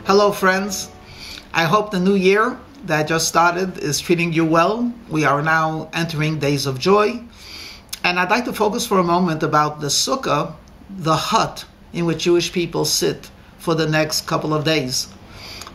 Hello, friends. I hope the new year that just started is treating you well. We are now entering days of joy. And I'd like to focus for a moment about the sukkah, the hut in which Jewish people sit for the next couple of days.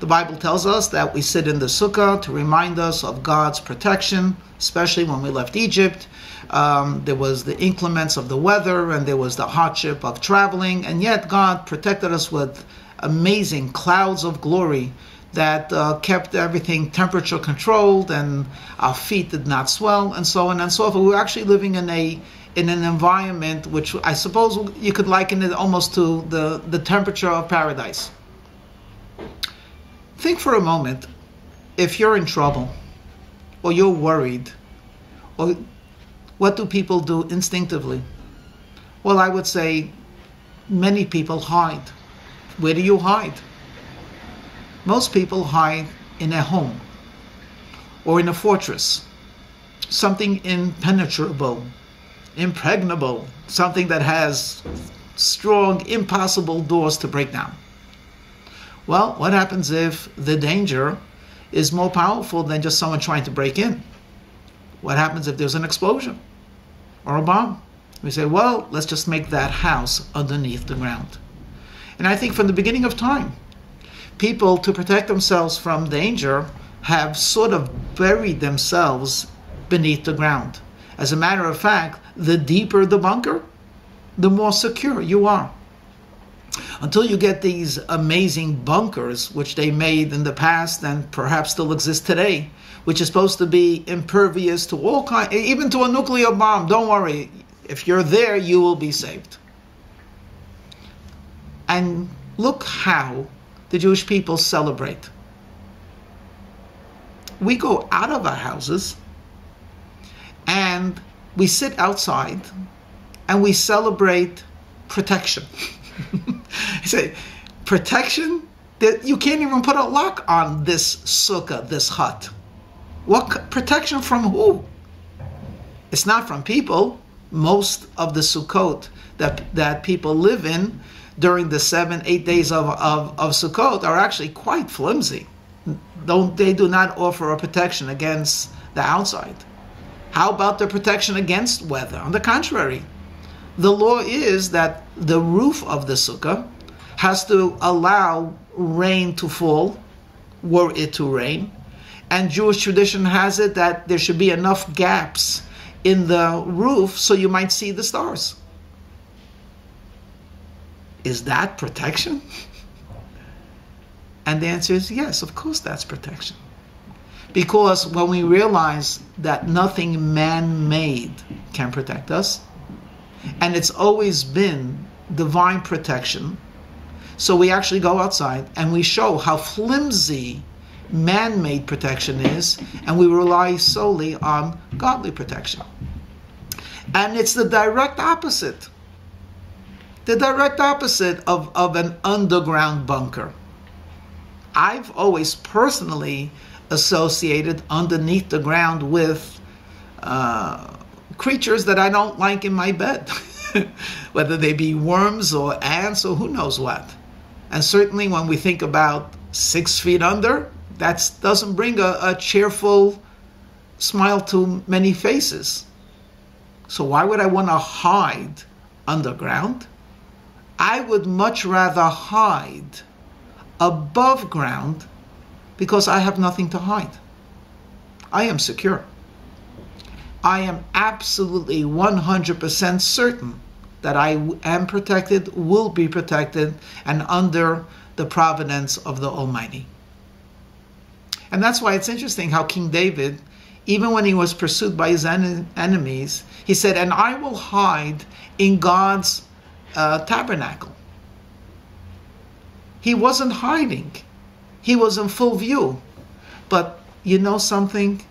The Bible tells us that we sit in the sukkah to remind us of God's protection, especially when we left Egypt. There was the inclements of the weather and there was the hardship of traveling, and yet God protected us with amazing clouds of glory that kept everything temperature controlled, and our feet did not swell, and so on and so forth. We were actually living in an environment which I suppose you could liken it almost to the temperature of paradise. Think for a moment, if you're in trouble, or you're worried, or what do people do instinctively? Well, I would say many people hide. Where do you hide? Most people hide in a home or in a fortress, something impenetrable, impregnable, something that has strong, impossible doors to break down. Well, what happens if the danger is more powerful than just someone trying to break in? What happens if there's an explosion or a bomb? We say, well, let's just make that house underneath the ground. And I think from the beginning of time, people, to protect themselves from danger, have sort of buried themselves beneath the ground. As a matter of fact, the deeper the bunker, the more secure you are. Until you get these amazing bunkers, which they made in the past and perhaps still exist today, which is supposed to be impervious to all kinds, even to a nuclear bomb. Don't worry, if you're there, you will be saved. And look how the Jewish people celebrate. We go out of our houses and we sit outside and we celebrate protection. You say, protection? You can't even put a lock on this sukkah, this hut. What protection from who? It's not from people. Most of the sukkot that people live in during the 7-8 days of Sukkot are actually quite flimsy. They do not offer a protection against the outside. How about the protection against weather? On the contrary, the law is that the roof of the sukkah has to allow rain to fall, were it to rain. And Jewish tradition has it that there should be enough gaps in the roof so you might see the stars. Is that protection? And the answer is yes, of course that's protection. Because when we realize that nothing man-made can protect us, and it's always been divine protection, so we actually go outside and we show how flimsy man-made protection is, and we rely solely on godly protection. And it's the direct opposite. The direct opposite of an underground bunker. I've always personally associated underneath the ground with creatures that I don't like in my bed, whether they be worms or ants or who knows what. And certainly when we think about 6 feet under, that doesn't bring a cheerful smile to many faces. So why would I want to hide underground? I would much rather hide above ground because I have nothing to hide. I am secure. I am absolutely 100% certain that I am protected, will be protected, and under the providence of the Almighty. And that's why it's interesting how King David, even when he was pursued by his enemies, he said, and I will hide in God's tabernacle. He wasn't hiding. He was in full view. But you know something?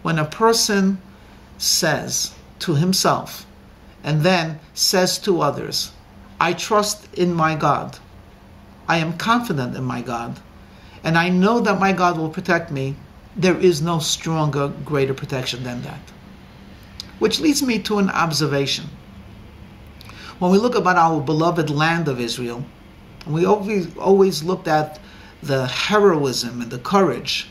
When a person says to himself and then says to others, I trust in my God, I am confident in my God, and I know that my God will protect me, there is no stronger, greater protection than that. Which leads me to an observation. When we look about our beloved land of Israel, we always looked at the heroism and the courage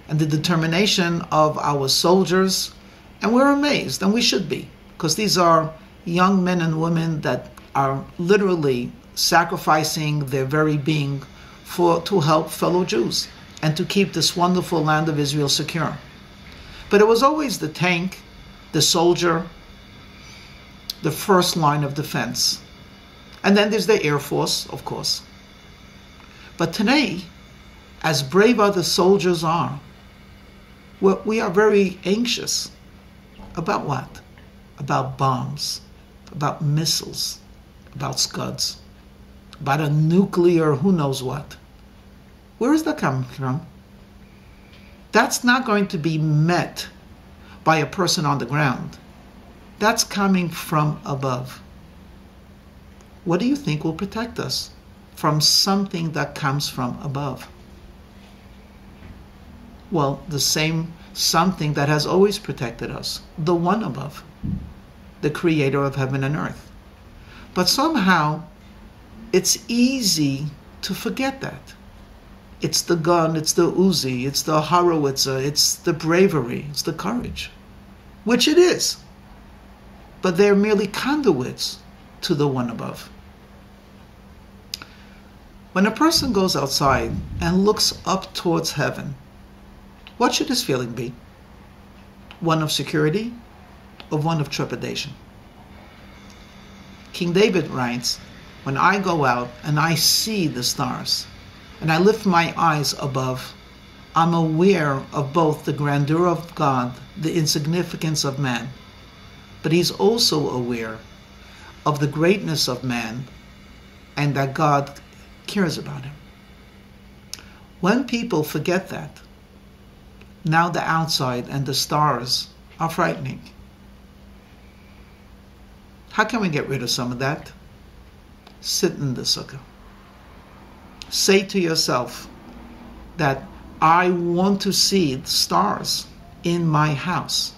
and the determination of our soldiers. And we're amazed, and we should be, because these are young men and women that are literally sacrificing their very being to help fellow Jews and to keep this wonderful land of Israel secure. But it was always the tank, the soldier, the first line of defense. And then there's the Air Force, of course. But today, as brave as the soldiers are, we are very anxious. About what? About bombs, about missiles, about Scuds, about a nuclear who knows what. Where is that coming from? That's not going to be met by a person on the ground. That's coming from above. What do you think will protect us from something that comes from above? Well, the same something that has always protected us, the one above, the creator of heaven and earth. But somehow, it's easy to forget that. It's the gun, it's the Uzi, it's the Horowitzer, it's the bravery, it's the courage, which it is. But they're merely conduits to the one above. When a person goes outside and looks up towards heaven, what should his feeling be? One of security or one of trepidation? King David writes, when I go out and I see the stars, and I lift my eyes above, I'm aware of both the grandeur of God, the insignificance of man, but he's also aware of the greatness of man and that God cares about him. When people forget that, now the outside and the stars are frightening. How can we get rid of some of that? Sit in the sukkah. Say to yourself that I want to see the stars in my house.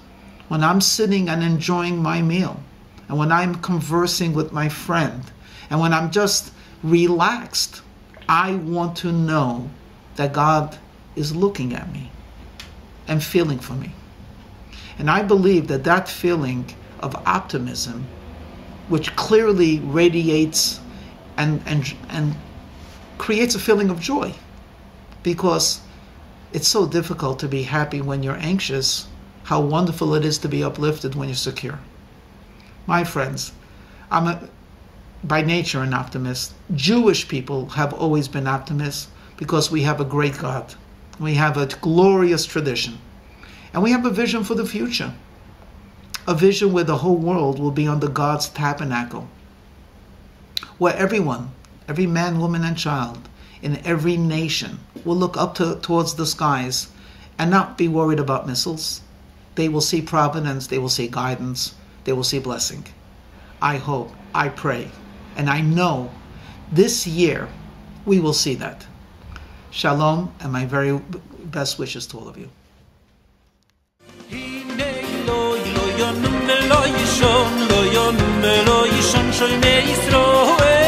When I'm sitting and enjoying my meal, and when I'm conversing with my friend, and when I'm just relaxed, I want to know that God is looking at me and feeling for me. And I believe that that feeling of optimism, which clearly radiates and creates a feeling of joy, because it's so difficult to be happy when you're anxious, how wonderful it is to be uplifted when you're secure. My friends, I'm by nature an optimist. Jewish people have always been optimists because we have a great God. We have a glorious tradition. And we have a vision for the future. A vision where the whole world will be under God's tabernacle. Where everyone, every man, woman, and child, in every nation will look up towards the skies and not be worried about missiles. They will see providence, they will see guidance, they will see blessing. I hope, I pray, and I know this year we will see that. Shalom, and my very best wishes to all of you. lo yishon shoy me Yisroel